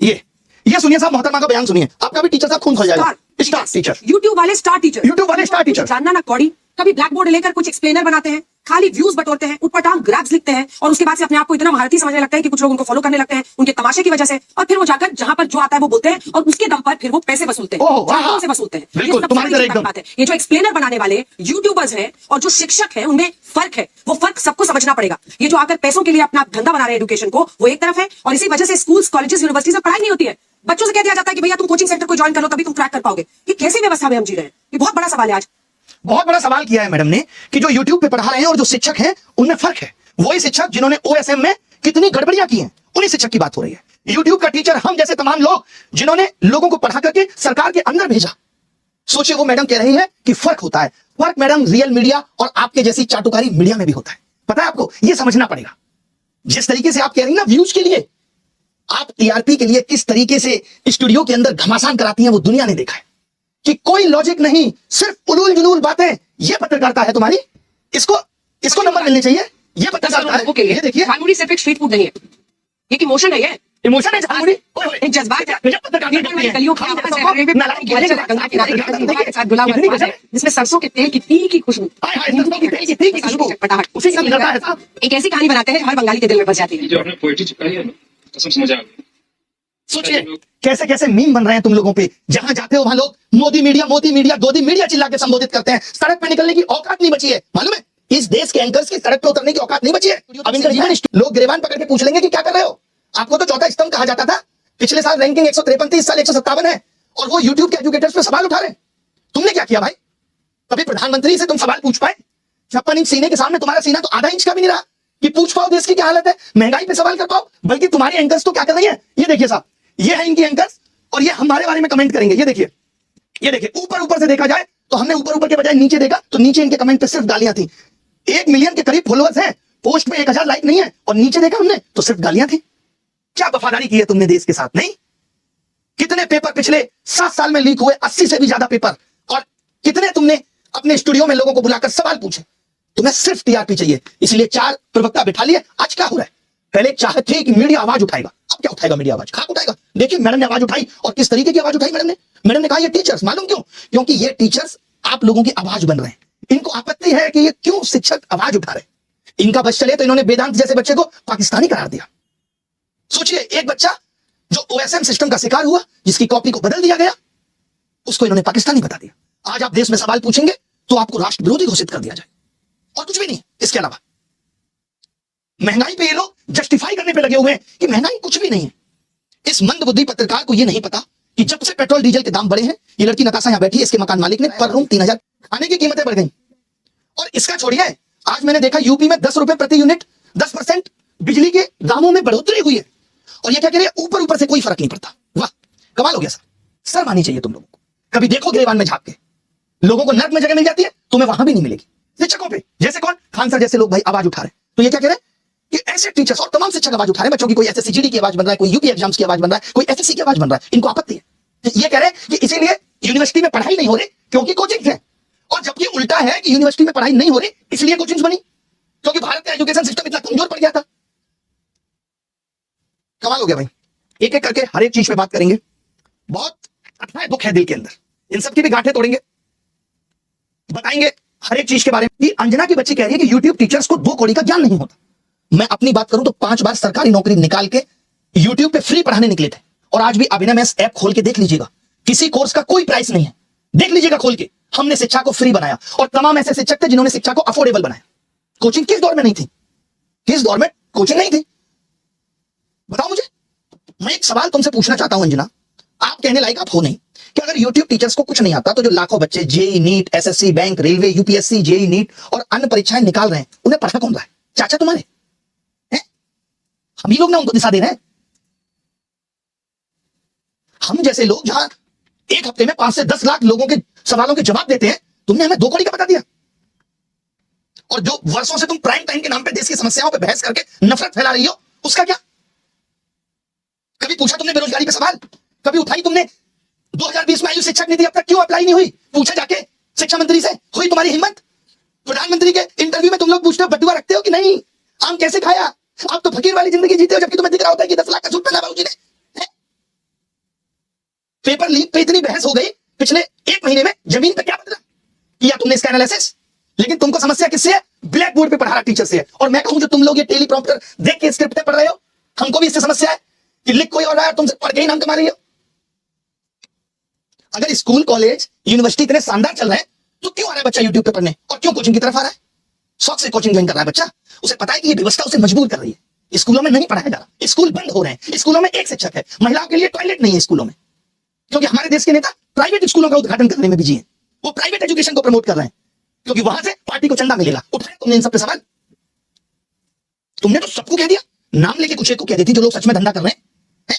ये सुनिए साहब, मोहतरमा का बयान सुनिए, आपका भी टीचर साहब खून खोल जाएगा। स्टार टीचर, यूट्यूब वाले स्टार टीचर जानना ना कौड़ी, कभी ब्लैक बोर्ड लेकर कुछ एक्सप्लेनर बनाते हैं, खाली व्यूज बटोरते हैं, उटपटांग ग्राफ्स लिखते हैं और उसके बाद से अपने आप को इतना महारथी समझने लगते हैं कि कुछ लोग उनको फॉलो करने लगते हैं उनके तमाशे की वजह से, और फिर वो जाकर जहां पर जो आता है वो बोलते हैं और उसके दम पर फिर वो पैसे वसूलते हैं, से वसूलते हैं। बिल्कुल तुम्हारी तरह एकदम। ये जो एक्सप्लेनर बनाने वाले यूट्यूबर्स हैं और जो शिक्षक हैं उनमें फर्क है, वो फर्क सबको समझना पड़ेगा। ये जो आकर पैसों के लिए अपना धंधा बना रहे हैं एजुकेशन को, वो एक तरफ है, और इसी वजह से स्कूल्स, कॉलेजेस, यूनिवर्सिटीज में पढ़ाई नहीं होती है। बच्चों से कह दिया जाता है कि भैया तुम कोचिंग सेंटर को ज्वाइन कर लो तभी तुम क्रैक कर पाओगे। ये कैसी व्यवस्था में हम जी रहे हैं? ये बहुत बड़ा सवाल है। आज बहुत बड़ा सवाल किया है मैडम ने कि जो YouTube पे पढ़ा रहे हैं और जो शिक्षक हैं उनमें फर्क है। वही शिक्षक जिन्होंने OSM में कितनी गड़बड़ियां की हैं, उन्हीं शिक्षक की बात हो रही है। YouTube का टीचर हम जैसे तमाम लोग जिन्होंने लोगों को पढ़ा करके सरकार के अंदर भेजा। सोचिए, वो मैडम कह रही है कि फर्क होता है। फर्क मैडम रियल मीडिया और आपके जैसी चाटुकारी मीडिया में भी होता है। पता है आपको, ये समझना पड़ेगा। जिस तरीके से आप कह रही ना व्यूज के लिए, आप TRP के लिए किस तरीके से स्टूडियो के अंदर घमासान कराती हैं वो दुनिया ने देखा है कि कोई लॉजिक नहीं, सिर्फ उलूल जुलूल बातें। ये पत्रकारिता है तुम्हारी, इसको नंबर मिलने चाहिए। ये पत्रकारिता है। ये देखिए, झालमुड़ी सिर्फ एक स्ट्रीट फूड नहीं है, ये इमोशन है। ये इमोशन है झालमुड़ी, एक जज्बात है जिसमें सरसों के तेल की तीखी खुशबू, एक ऐसी कहानी बनाते हैं जो हर बंगाली के दिल में बस जाती है। जो आपने पोएट्री चिपकाई है ना, कसम से मजा आ गया। सोचिए कैसे कैसे मीम बन रहे हैं तुम लोगों पे। जहां जाते हो वहां लोग मोदी मीडिया, गोदी मीडिया चिल्ला के संबोधित करते हैं। सड़क पे निकलने की औकात नहीं बची है, मालूम है? इस देश के एंकर्स की सड़क पे उतरने की औकात नहीं बची है। अब इनका लोग गिरबान पकड़ के पूछ लेंगे कि क्या कर रहे हो। आपको तो चौथा स्तंभ कहा जाता था। पिछले साल रैंकिंग 153, इस साल 157 है, और वो यूट्यूब के एजुकेटर्स पे सवाल उठा रहे हैं। तुमने क्या किया भाई? कभी प्रधानमंत्री से तुम सवाल पूछ पाए? 56 इंच सीने के सामने तुम्हारा सीना तो आधा इंच का भी नहीं रहा कि पूछ पाओ देश की क्या हालत है, महंगाई पे सवाल कर पाओ। बल्कि तुम्हारी एंकर्स तो क्या कर रही है, ये देखिए साहब, ये है इनकी एंकर्स, और ये हमारे बारे में कमेंट करेंगे। ये देखिए ऊपर से देखा जाए तो हमने ऊपर के बजाय नीचे देखा तो नीचे इनके कमेंट पे सिर्फ गालियां थी। 1 मिलियन के करीब फॉलोअर्स हैं, पोस्ट पे 1000 लाइक नहीं है, और नीचे देखा हमने तो सिर्फ गालियां थी। क्या वफादारी की है तुमने देश के साथ? नहीं। कितने पेपर पिछले 7 साल में लीक हुए, 80 से भी ज्यादा पेपर, और कितने तुमने अपने स्टूडियो में लोगों को बुलाकर सवाल पूछे। तुम्हें सिर्फ TRP चाहिए, इसलिए 4 प्रवक्ता बिठा लिए। आज क्या हो रहा है? पहले चाहते थे कि मीडिया आवाज उठाएगा, अब क्या उठाएगा मीडिया? आवाज खाक उठाएगा। देखिए मैडम ने आवाज उठाई, और किस तरीके की आवाज उठाई मैडम ने कहा ये टीचर्स, मालूम क्यों? क्योंकि ये टीचर्स आप लोगों की आवाज बन रहे हैं। इनको आपत्ति है कि ये क्यों शिक्षक आवाज उठा रहे। इनका बस चले तो इन्होंने वेदांत जैसे बच्चे को पाकिस्तानी करार दिया। सोचिए, एक बच्चा जो OSM सिस्टम का शिकार हुआ, जिसकी कॉपी को बदल दिया गया, उसको इन्होंने पाकिस्तानी बता दिया। आज आप देश में सवाल पूछेंगे तो आपको राष्ट्र विरोधी घोषित कर दिया जाए, और कुछ भी नहीं इसके अलावा। महंगाई पे ये लोग जस्टिफाई करने पे लगे हुए हैं कि महंगाई कुछ भी नहीं है। इस मंदबुद्धि पत्रकार को ये नहीं पता कि जब से पेट्रोल डीजल के दाम बढ़े हैं, ये लड़की नताशा यहां बैठी है, इसके मकान मालिक ने पर रूम 3000, खाने की कीमतें बढ़ गई। और इसका छोड़िए, आज मैंने देखा यूपी में 10 रुपए प्रति यूनिट 10% बिजली के दामों में बढ़ोतरी हुई है, और ये क्या कह रहे हैं, ऊपर से कोई फर्क नहीं पड़ता। वाह, कमाल हो गया सर। शर्म आनी चाहिए तुम लोगों को। कभी देखो गिरेबान में झांक के, लोगों को नर्क में जगह मिल जाती है, तुम्हें वहां भी नहीं मिलेगी। शिक्षकों पे जैसे कौन, खान सर जैसे लोग भाई आवाज उठा रहे हैं। तो ये क्या कह रहे हैं कि ऐसे टीचर्स और तमाम शिक्षक आवाज उठा रहे हैं। बच्चों की कोई SSC GD की आवाज बन रहा है, कोई UP एग्जाम्स की आवाज बन रहा है, कोई SSC की आवाज बन रहा है, इनको आपत्ति है। ये कह रहे हैं कि इसीलिए यूनिवर्सिटी में पढ़ाई नहीं हो रही क्योंकि कोचिंग है, और जबकि उल्टा है कि यूनिवर्सिटी में पढ़ाई नहीं हो रही इसलिए कोचिंग बनी, क्योंकि भारत का एजुकेशन सिस्टम इतना कमजोर पड़ गया था। कमाल हो गया भाई। एक एक करके हर एक चीज पे बात करेंगे। बहुत अथाह दुख है दिल के अंदर, इन सबकी भी गांठें तोड़ेंगे, बताएंगे हर एक चीज के बारे में। अंजना की बच्ची कह रही है कि YouTube टीचर्स को 2 कौड़ी का ज्ञान नहीं होता। मैं अपनी बात करूं तो 5 बार सरकारी नौकरी निकाल के YouTube पे फ्री पढ़ाने निकले थे, और आज भी अभिनव मैथ्स ऐप खोल के देख लीजिएगा, किसी कोर्स का कोई प्राइस नहीं है, देख लीजिएगा खोल के। हमने शिक्षा को फ्री बनाया, और तमाम ऐसे शिक्षक थे जिन्होंने शिक्षा को अफोर्डेबल बनाया। कोचिंग किस दौर में नहीं थी? किस दौर में कोचिंग नहीं थी? बताओ मुझे। मैं एक सवाल तुमसे पूछना चाहता हूं अंजना, आप कहने लायक आप हो नहीं, कि अगर YouTube टीचर्स को कुछ नहीं आता तो जो लाखों बच्चे JEE NEET, SSC, bank, railway, UPSC, JEE NEET और अन्य परीक्षाएं निकाल रहे हैं, उन्हें पढ़ा कौन रहा है? चाचा तुम्हारे हैं? हम ही लोग ना उनको दिशा दे रहे हैं। हम जैसे लोग जहां एक हफ्ते में 5 से 10 लाख लोगों के सवालों के जवाब देते हैं, तुमने हमें 2 कौड़ी का बता दिया। और जो वर्षों से तुम प्राइम टाइम के नाम पे देश की समस्याओं पे बहस करके नफरत फैला रही हो, उसका क्या? कभी पूछा तुमने बेरोजगारी पे सवाल? कभी उठाई तुमने 2020 में आयु शिक्षक नीति अब तक क्यों अप्लाई नहीं हुई? पूछा जाके शिक्षा मंत्री से? हुई तुम्हारी हिम्मत? प्रधानमंत्री के इंटरव्यू में तुम लोग पूछते हो बटुआ रखते हो कि नहीं, आम कैसे खाया? आप तो फकीर वाली जिंदगी जीते हो, जबकि तुम्हें दिख रहा होता है कि 10 लाख का सूट पहना बाबूजी ने। पेपर लीक पे इतनी बहस हो गई पिछले 1 महीने में, जमीन पे क्या बदला? किया तुमने इसका एनालिसिस? लेकिन तुमको समस्या किससे है? ब्लैक बोर्ड पे पढ़ा रहा टीचर से है। और मैं कहूं जो तुम लोग ये टेलीप्रॉम्प्टर देख के स्क्रिप्ट पढ़ रहे हो, हमको भी इससे समस्या है कि लिख कोई और रहा है, तुमसे पढ़ के ही नाम कमा रही हो। अगर स्कूल कॉलेज यूनिवर्सिटी इतने शानदार चल रहे हैं तो क्यों आ रहा है बच्चा यूट्यूब पे पढ़ने, और क्यों कोचिंग की तरफ आ रहा है? शौक से कोचिंग ज्वाइन कर रहा है बच्चा। उसे पता है कि ये व्यवस्था उसे मजबूर कर रही है। स्कूलों में नहीं पढ़ाया जा रहा, स्कूल बंद हो रहे हैं, स्कूलों में एक शिक्षक है, महिलाओं के लिए टॉयलेट नहीं है स्कूलों में, क्योंकि हमारे देश के नेता प्राइवेट स्कूलों का उद्घाटन करने में बिजी हैं। वो प्राइवेट एजुकेशन को प्रमोट कर रहे हैं क्योंकि वहां से पार्टी को चंदा मिलेगा। उठाए तुमने इन सब पे सवाल? तुमने तो सबको कह दिया, नाम लेके कुछ एक को कह देती जो लोग सच में धंधा कर रहे हैं।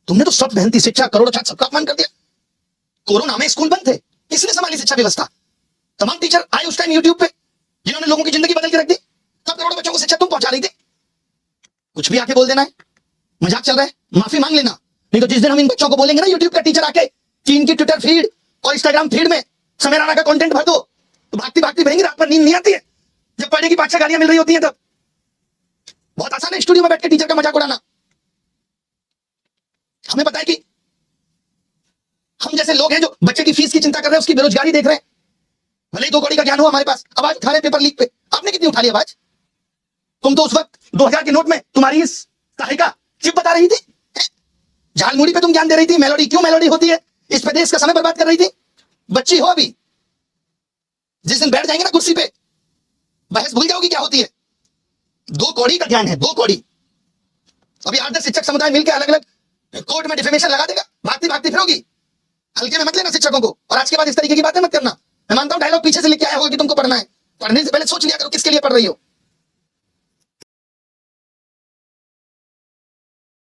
तुमने तो सब मेहनती शिक्षा, करोड़ों छात्र, सबका अपमान कर दिया। कोरोना में स्कूल बंद थे, किसने संभाली शिक्षा व्यवस्था? तमाम टीचर आए उस टाइम यूट्यूब पे, जिन्होंने लोगों की जिंदगी बदल के रख दी। कब करोड़ों बच्चों को शिक्षा तुम पहुंचा रही थी? कुछ भी आके बोल देना है, मजाक चल रहा है, माफी मांग लेना। नहीं तो जिस दिन हम इन बच्चों को बोलेंगे ना यूट्यूब का टीचर आके कि इनकी ट्विटर फीड और इंस्टाग्राम फीड में समय राणा का कंटेंट भर दो, तो भागती भागती भरेंगी, रात भर नींद नहीं आती है। जब पढ़ने की 5-6 गालियां मिल रही होती हैं तब बहुत आसान है स्टूडियो में बैठ के टीचर का मजाक उड़ाना। हमें पता है कि हम जैसे लोग हैं जो बच्चे की फीस की चिंता कर रहे हैं, उसकी बेरोजगारी देख रहे हैं, भले ही 2 कौड़ी का ज्ञान हो हमारे पास, आवाज उठा रहे पेपर लीक पे। आपने कितनी उठा ली आवाज? तुम तो उस वक्त 2000 के नोट में तुम्हारी इस सहायिका चिप बता रही थी, झालमुड़ी पे तुम ज्ञान दे रही थी। मेलोडी क्यों मेलोडी होती है, इस पे देश का समय बर्बाद कर रही थी। बच्ची हो अभी, जिस दिन बैठ जाएंगे ना कुर्सी पे, बहस भूल जाओगी क्या होती है। 2 कौड़ी का ज्ञान है, 2 कौड़ी। अभी 8-10 शिक्षक समुदाय मिलकर अलग अलग कोर्ट में डिफेमेशन लगा देगा, भागती भागती फिरोगी। हल्के में मत लेना शिक्षकों को, और आज के बाद इस तरीके की बातें मत करना। मैं मानता हूं डायलॉग पीछे से लेके आया होगा कि तुमको पढ़ना है, पढ़ने से पहले सोच लिया करो किसके लिए पढ़ रही हो।